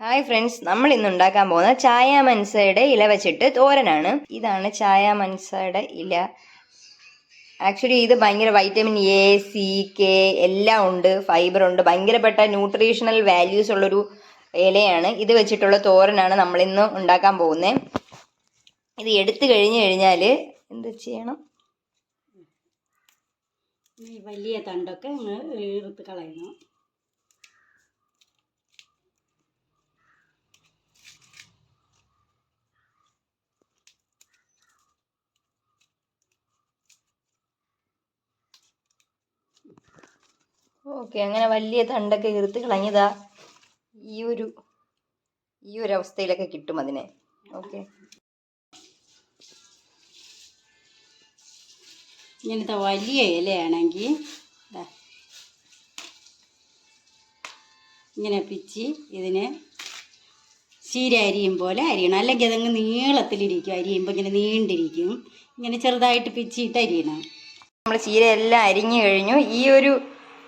Hi friends, നമ്മൾ ഇന്ന് ഉണ്ടാക്കാൻ പോകുന്ന ചായ മനസയുടെ ഇല വെച്ചിട്ട് തോരനാണ്. ഇതാണ് ചായ മനസയുടെ ഇല. ആക്ച്വലി ഇത് ഭയങ്കര വൈറ്റമിൻ എ, സി, കെ എല്ലാം ഉണ്ട്, ഫൈബർ ഉണ്ട്, ഭയങ്കരപ്പെട്ട ന്യൂട്രീഷണൽ വാല്യൂസ് ഉള്ളൊരു ഇലയാണ്. ഇത് വെച്ചിട്ടുള്ള തോരനാണ് നമ്മൾ ഇന്ന് ഉണ്ടാക്കാൻ പോകുന്നത്. ഇത് എടുത്തു കഴിഞ്ഞാൽ എന്ത് ചെയ്യണം? ഈ വലിയ തണ്ടൊക്കെ എടുത്ത് കളയണം. ഓക്കെ, അങ്ങനെ വലിയ തണ്ടൊക്കെ എടുത്ത് കളഞ്ഞതാ ഈ ഒരു അവസ്ഥയിലൊക്കെ കിട്ടും അതിനെ. ഓക്കെ, ഇങ്ങനത്തെ വലിയ ഇലയാണെങ്കിൽ ഇങ്ങനെ പിച്ചി ഇതിനെ ചീര അരിയും പോലെ അരിയണം. അല്ലെങ്കിൽ അതങ്ങ് നീളത്തിലിരിക്കും, അരിയുമ്പോൾ ഇങ്ങനെ നീണ്ടിരിക്കും. ഇങ്ങനെ ചെറുതായിട്ട് പിച്ചിയിട്ട് അരിയണം. നമ്മൾ ചീര എല്ലാം അരിഞ്ഞു കഴിഞ്ഞു. ഈ ഒരു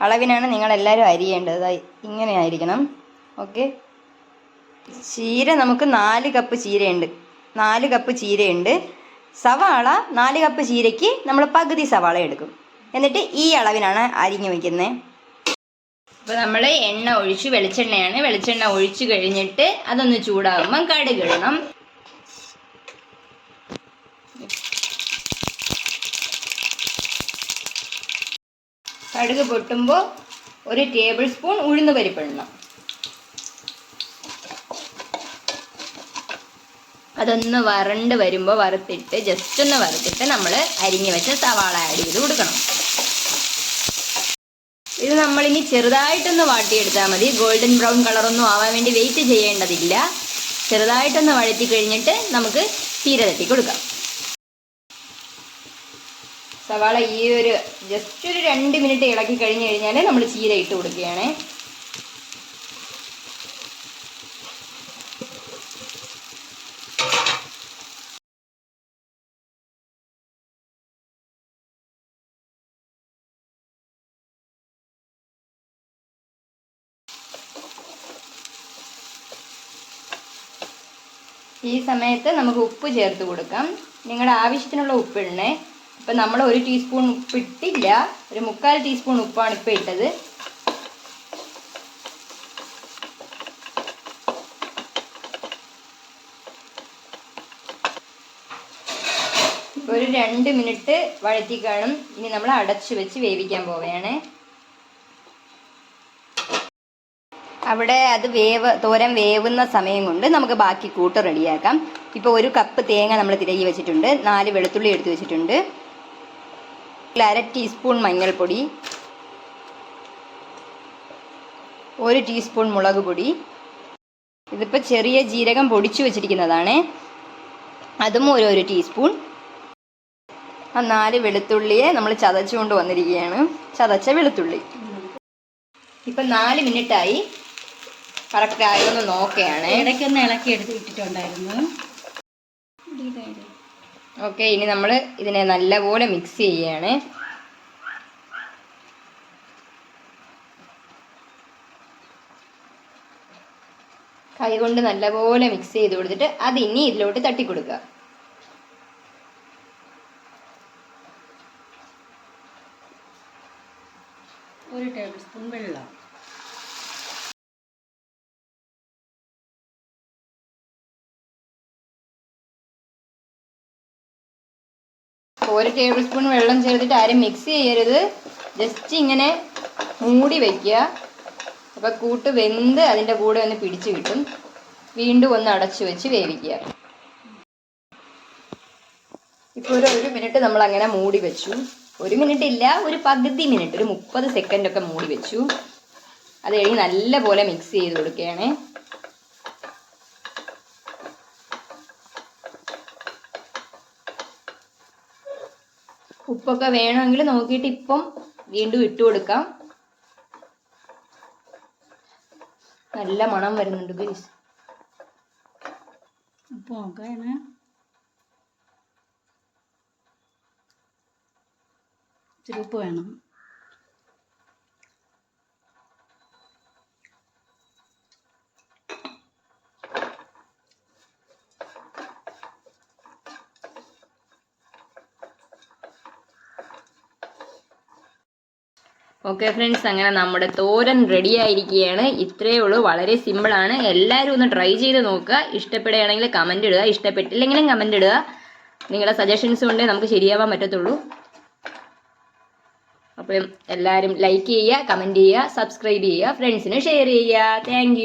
അളവിനാണ് നിങ്ങളെല്ലാവരും അരിയേണ്ടത്. ഇങ്ങനെ ആയിരിക്കണം. ഓക്കെ, ചീര നമുക്ക് 4 കപ്പ് ചീരയുണ്ട്. 4 കപ്പ് ചീരയുണ്ട്. സവാള 4 കപ്പ് ചീരയ്ക്ക് നമ്മൾ പകുതി സവാള എടുക്കും. എന്നിട്ട് ഈ അളവിനാണ് അരിഞ്ഞു വയ്ക്കുന്നത്. അപ്പോൾ നമ്മൾ എണ്ണ ഒഴിച്ചു, വെളിച്ചെണ്ണയാണ്. വെളിച്ചെണ്ണ ഒഴിച്ചു കഴിഞ്ഞിട്ട് അതൊന്ന് ചൂടാകുമ്പം കടുക് ഇടണം. കടുക് പൊട്ടുമ്പോൾ 1 ടേബിൾ സ്പൂൺ ഉഴുന്ന് പരിപ്പിടണം. അതൊന്ന് വരണ്ട് വരുമ്പോൾ ജസ്റ്റ് ഒന്ന് വറുത്തിട്ട് നമ്മൾ അരിഞ്ഞു വെച്ച സവാള ആഡ് ചെയ്ത് കൊടുക്കണം. ഇത് നമ്മളിനി ചെറുതായിട്ടൊന്ന് വാട്ടിയെടുത്താൽ മതി. ഗോൾഡൻ ബ്രൗൺ കളറൊന്നും ആവാൻ വേണ്ടി വെയിറ്റ് ചെയ്യേണ്ടതില്ല. ചെറുതായിട്ടൊന്ന് വഴറ്റി കഴിഞ്ഞിട്ട് നമുക്ക് ചീര തട്ടി കൊടുക്കാം. സവാള ജസ്റ്റ് ഒരു 2 മിനിറ്റ് ഇളക്കി കഴിഞ്ഞ് കഴിഞ്ഞാൽ നമ്മൾ ചീര ഇട്ട് കൊടുക്കുകയാണ്. ഈ സമയത്ത് നമുക്ക് ഉപ്പ് ചേർത്ത് കൊടുക്കാം. നിങ്ങളുടെ ആവശ്യത്തിനുള്ള ഉപ്പ് ഇടണേ. ഇപ്പം നമ്മൾ 1 ടീസ്പൂൺ ഉപ്പ് ഇട്ടില്ല, ഒരു 3/4 ടീസ്പൂൺ ഉപ്പാണ് ഇപ്പം ഇട്ടത്. ഒരു 2 മിനിറ്റ് വഴറ്റി കാണും. ഇനി നമ്മൾ അടച്ചു വെച്ച് വേവിക്കാൻ പോവുകയാണ്. അവിടെ അത് തോരൻ വേവുന്ന സമയം കൊണ്ട് നമുക്ക് ബാക്കി കൂട്ട് റെഡിയാക്കാം. ഇപ്പോൾ 1 കപ്പ് തേങ്ങ നമ്മൾ തിരകി വെച്ചിട്ടുണ്ട്. 4 വെളുത്തുള്ളി എടുത്ത് വെച്ചിട്ടുണ്ട്. 1/2 ടീസ്പൂൺ മഞ്ഞൾപ്പൊടി, 1 ടീസ്പൂൺ മുളക് പൊടി. ഇതിപ്പോൾ ചെറിയ ജീരകം പൊടിച്ചു വെച്ചിരിക്കുന്നതാണ്, അതും 1 ടീസ്പൂൺ. ആ 4 വെളുത്തുള്ളിയെ നമ്മൾ ചതച്ചുകൊണ്ട് വന്നിരിക്കുകയാണ്, ചതച്ച വെളുത്തുള്ളി. ഇപ്പം 4 മിനിറ്റായി. കറക്റ്റ് ആയൊന്ന് നോക്കുകയാണ്. ഇടയ്ക്കൊന്ന് ഇളക്കി ഇട്ടിട്ടുണ്ടായിരുന്നു. ഓക്കെ, ഇനി നമ്മൾ ഇതിനെ നല്ലപോലെ മിക്സ് ചെയ്യുകയാണ്. കൈകൊണ്ട് നല്ലപോലെ മിക്സ് ചെയ്ത് കൊടുത്തിട്ട് അത് ഇനി ഇതിലോട്ട് തട്ടിക്കൊടുക്കുക. ഒരു ടേബിൾ സ്പൂൺ വെള്ളം. ഒരു ടേബിൾ സ്പൂൺ വെള്ളം ചേർത്തിട്ട് ആരും മിക്സ് ചെയ്യരുത്. ജസ്റ്റ് ഇങ്ങനെ മൂടി വയ്ക്കുക. അപ്പോൾ കൂട്ട് വെന്ത് അതിൻ്റെ കൂടെ ഒന്ന് പിടിച്ച് കിട്ടും. വീണ്ടും ഒന്ന് അടച്ചു വെച്ച് വേവിക്കുക. ഇപ്പോൾ ഒരു 1 മിനിറ്റ് നമ്മൾ അങ്ങനെ മൂടി വെച്ചു. 1 മിനിറ്റ് ഇല്ല, ഒരു പകുതി മിനിറ്റ്, ഒരു 30 സെക്കൻഡ് ഒക്കെ മൂടി വെച്ചു. അത് കഴിഞ്ഞ് നല്ലപോലെ മിക്സ് ചെയ്ത് കൊടുക്കുകയാണ്. ഉപ്പൊക്കെ വേണമെങ്കിൽ നോക്കിയിട്ട് ഇപ്പം വീണ്ടും ഇട്ട് കൊടുക്കാം. നല്ല മണം വരുന്നുണ്ട് ഗൈസ്. ഉപ്പ് നോക്കാണ്. ഇച്ചിരി ഉപ്പ് വേണം. ഓക്കെ ഫ്രണ്ട്സ്, അങ്ങനെ നമ്മുടെ തോരൻ റെഡി ആയിരിക്കുകയാണ്. ഇത്രയേ ഉള്ളൂ, വളരെ സിമ്പിളാണ്. എല്ലാവരും ഒന്ന് ട്രൈ ചെയ്ത് നോക്കുക. ഇഷ്ടപ്പെടുകയാണെങ്കിൽ കമൻറ്റ് ഇടുക, ഇഷ്ടപ്പെട്ടില്ലെങ്കിലും കമൻറ്റ് ഇടുക. നിങ്ങളുടെ സജഷൻസ് കൊണ്ടേ നമുക്ക് ശരിയാവാൻ പറ്റത്തുള്ളൂ. അപ്പം എല്ലാവരും ലൈക്ക് ചെയ്യുക, കമൻറ്റ് ചെയ്യുക, സബ്സ്ക്രൈബ് ചെയ്യുക, ഫ്രണ്ട്സിന് ഷെയർ ചെയ്യുക. താങ്ക്